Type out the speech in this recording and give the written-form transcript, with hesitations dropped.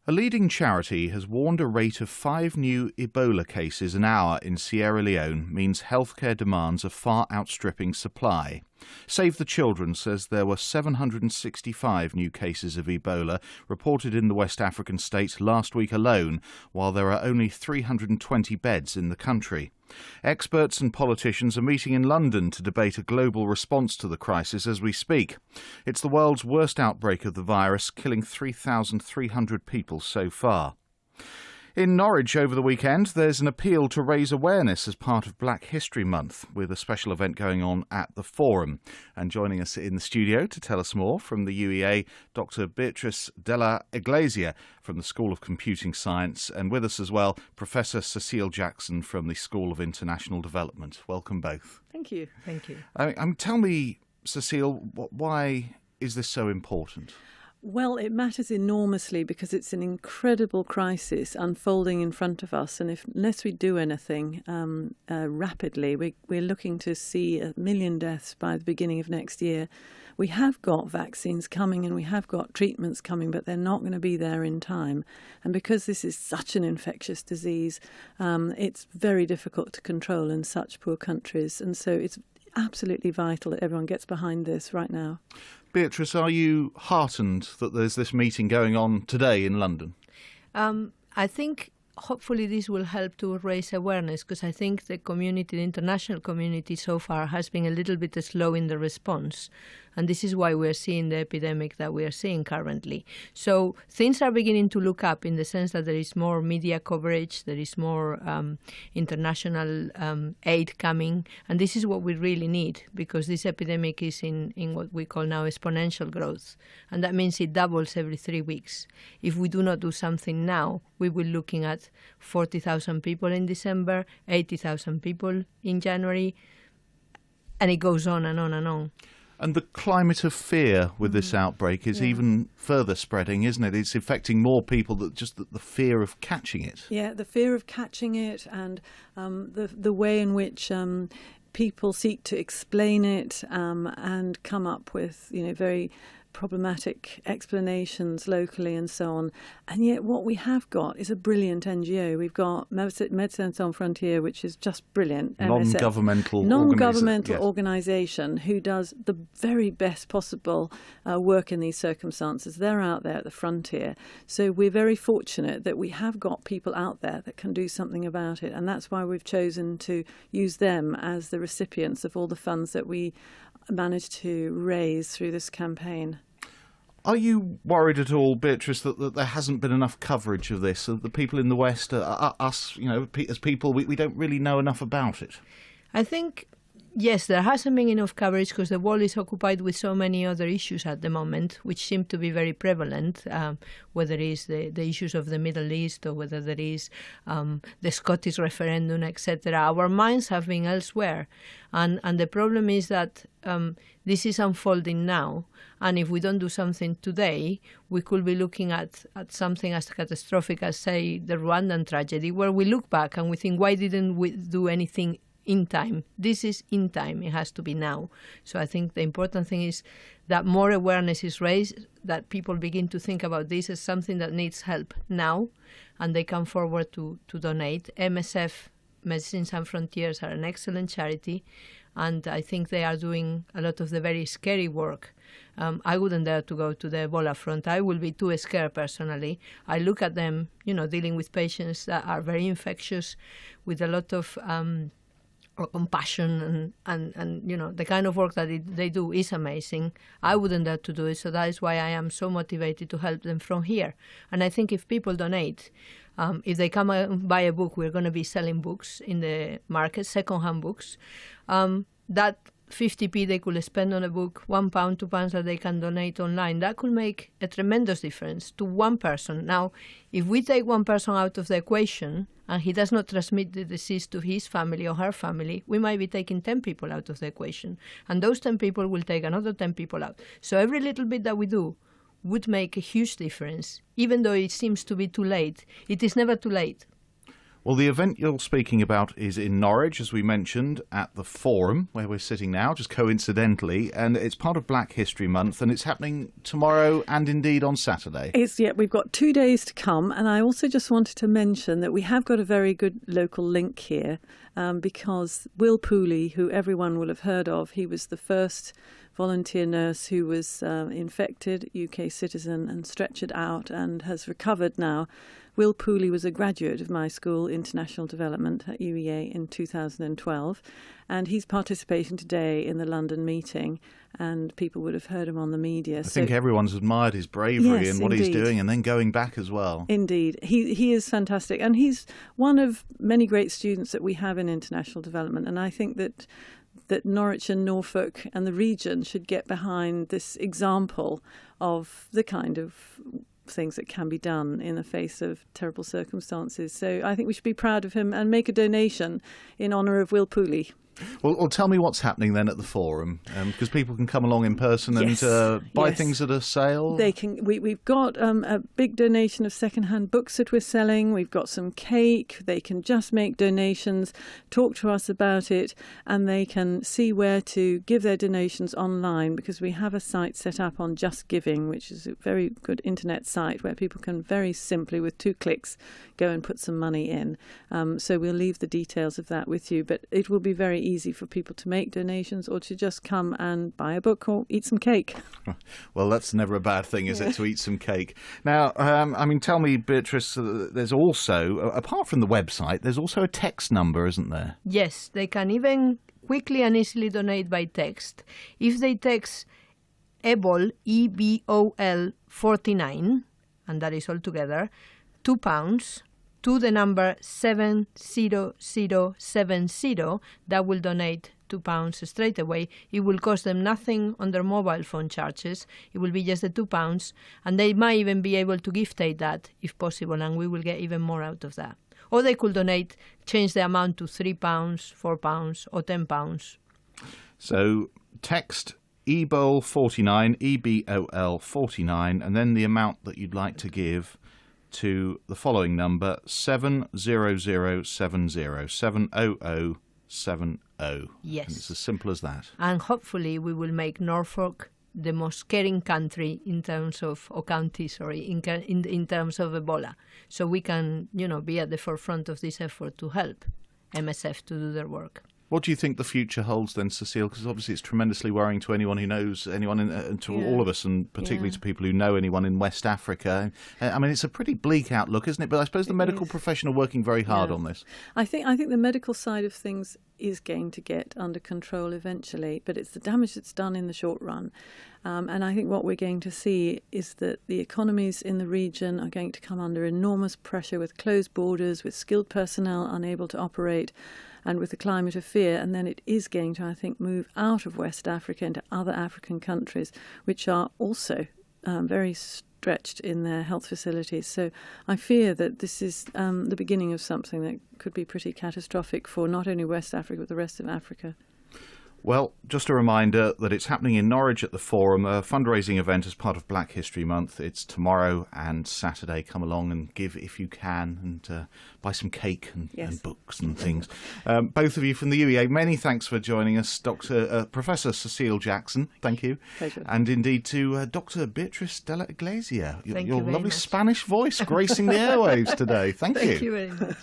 A leading charity has warned a rate of 5 new Ebola cases an hour in Sierra Leone means healthcare demands are far outstripping supply. Save the Children says there were 765 new cases of Ebola reported in the West African state last week alone, while there are only 320 beds in the country. Experts and politicians are meeting in London to debate a global response to the crisis as we speak. It's the world's worst outbreak of the virus, killing 3,300 people so far. In Norwich over the weekend, there's an appeal to raise awareness as part of Black History Month, with a special event going on at the Forum. And joining us in the studio to tell us more from the UEA, Dr. Beatrice Della Iglesia from the School of Computing Science, and with us as well, Professor Cecile Jackson from the School of International Development. Welcome both. Thank you. Thank you. Tell me, Cecile, why is this so important? Well, it matters enormously because it's an incredible crisis unfolding in front of us. And unless we do anything rapidly, we're looking to see 1 million deaths by the beginning of next year. We have got vaccines coming and we have got treatments coming, but they're not going to be there in time. And because this is such an infectious disease, it's very difficult to control in such poor countries. And so it's absolutely vital that everyone gets behind this right now. Beatrice, are you heartened that there's this meeting going on today in London? I think hopefully this will help to raise awareness, because I think the community, the international community so far has been a little bit slow in the response. And this is why we're seeing the epidemic that we are seeing currently. So things are beginning to look up in the sense that there is more media coverage, there is more international aid coming. And this is what we really need, because this epidemic is in what we call now exponential growth. And that means it doubles every 3 weeks. If we do not do something now, we will be looking at 40,000 people in December, 80,000 people in January, and it goes on and on and on. And the climate of fear with this outbreak is even further spreading, isn't it? It's affecting more people than just the fear of catching it. Yeah, the fear of catching it and the way in which people seek to explain it and come up with, very problematic explanations locally and so on. And yet what we have got is a brilliant NGO. We've got Médecins Sans Frontières, which is just brilliant. Non-governmental organisation who does the very best possible work in these circumstances. They're out there at the frontier. So we're very fortunate that we have got people out there that can do something about it. And that's why we've chosen to use them as the recipients of all the funds that we managed to raise through this campaign. Are you worried at all, Beatrice, that there hasn't been enough coverage of this? The people in the West, us, as people, we don't really know enough about it. I think, yes, there hasn't been enough coverage because the world is occupied with so many other issues at the moment, which seem to be very prevalent, whether it is the issues of the Middle East or whether there is the Scottish referendum, etc. Our minds have been elsewhere. And the problem is that this is unfolding now. And if we don't do something today, we could be looking at something as catastrophic as, say, the Rwandan tragedy, where we look back and we think, why didn't we do anything in time? This is in time. It has to be now. So I think the important thing is that more awareness is raised, that people begin to think about this as something that needs help now, and they come forward to donate. MSF, Médecins Sans Frontières, are an excellent charity, and I think they are doing a lot of the very scary work. I wouldn't dare to go to the Ebola front. I will be too scared personally. I look at them, dealing with patients that are very infectious, with a lot of compassion and the kind of work that they do is amazing. I wouldn't dare to do it, so that is why I am so motivated to help them from here. And I think if people donate, if they come and buy a book, we're going to be selling books in the market, second-hand books. That 50p they could spend on a book, £1, £2 that they can donate online, that could make a tremendous difference to one person. Now, if we take one person out of the equation and he does not transmit the disease to his family or her family, we might be taking 10 people out of the equation. And those 10 people will take another 10 people out. So every little bit that we do would make a huge difference. Even though it seems to be too late, it is never too late. Well, the event you're speaking about is in Norwich, as we mentioned, at the Forum, where we're sitting now, just coincidentally, and it's part of Black History Month, and it's happening tomorrow and indeed on Saturday. We've got 2 days to come, and I also just wanted to mention that we have got a very good local link here, because Will Pooley, who everyone will have heard of, he was the first volunteer nurse who was infected, UK citizen, and stretchered out and has recovered now. Will Pooley was a graduate of my school, International Development at UEA, in 2012, and he's participating today in the London meeting, and people would have heard him on the media. I think everyone's admired his bravery and what indeed. he's doing, and then going back as well. Indeed. He is fantastic, and he's one of many great students that we have in international development, and I think that Norwich and Norfolk and the region should get behind this example of the kind of things that can be done in the face of terrible circumstances. So I think we should be proud of him and make a donation in honour of Will Pooley. Well, tell me what's happening then at the Forum, because people can come along in person and buy things at a sale. They can. We've got a big donation of second-hand books that we're selling. We've got some cake. They can just make donations, talk to us about it, and they can see where to give their donations online, because we have a site set up on Just Giving, which is a very good internet site where people can very simply, with 2 clicks, go and put some money in. So we'll leave the details of that with you, but it will be very easy for people to make donations or to just come and buy a book or eat some cake. Well, that's never a bad thing, is it, to eat some cake? Now, tell me, Beatrice, there's also, apart from the website, there's also a text number, isn't there? Yes, they can even quickly and easily donate by text. If they text EBOL, EBOL 49, and that is all together, £2, to the number 70070, that will donate £2 straight away. It will cost them nothing on their mobile phone charges. It will be just the £2, and they might even be able to gift aid that if possible, and we will get even more out of that. Or they could donate, change the amount to £3, £4 or £10. So text EBOL 49, EBOL 49, and then the amount that you'd like to give to the following number, 70070, 70070. Yes. And it's as simple as that. And hopefully we will make Norfolk the most caring country in terms of, or county, sorry, in terms of Ebola. So we can, be at the forefront of this effort to help MSF to do their work. What do you think the future holds then, Cecile? Because obviously it's tremendously worrying to anyone who knows anyone, and to all of us, and particularly to people who know anyone in West Africa. It's a pretty bleak outlook, isn't it? But I suppose the medical profession are working very hard on this. I think the medical side of things is going to get under control eventually, but it's the damage that's done in the short run. And I think what we're going to see is that the economies in the region are going to come under enormous pressure with closed borders, with skilled personnel unable to operate, and with the climate of fear. And then it is going to, I think, move out of West Africa into other African countries, which are also very stretched in their health facilities. So I fear that this is the beginning of something that could be pretty catastrophic for not only West Africa, but the rest of Africa. Well, just a reminder that it's happening in Norwich at the Forum, a fundraising event as part of Black History Month. It's tomorrow and Saturday. Come along and give if you can, and buy some cake and books and things. Both of you from the UEA, many thanks for joining us. Professor Cecile Jackson, thank you. Pleasure. And indeed to Dr. Beatrice de la Iglesia, your you very lovely much. Spanish voice gracing the airwaves today. Thank you. Thank you very much.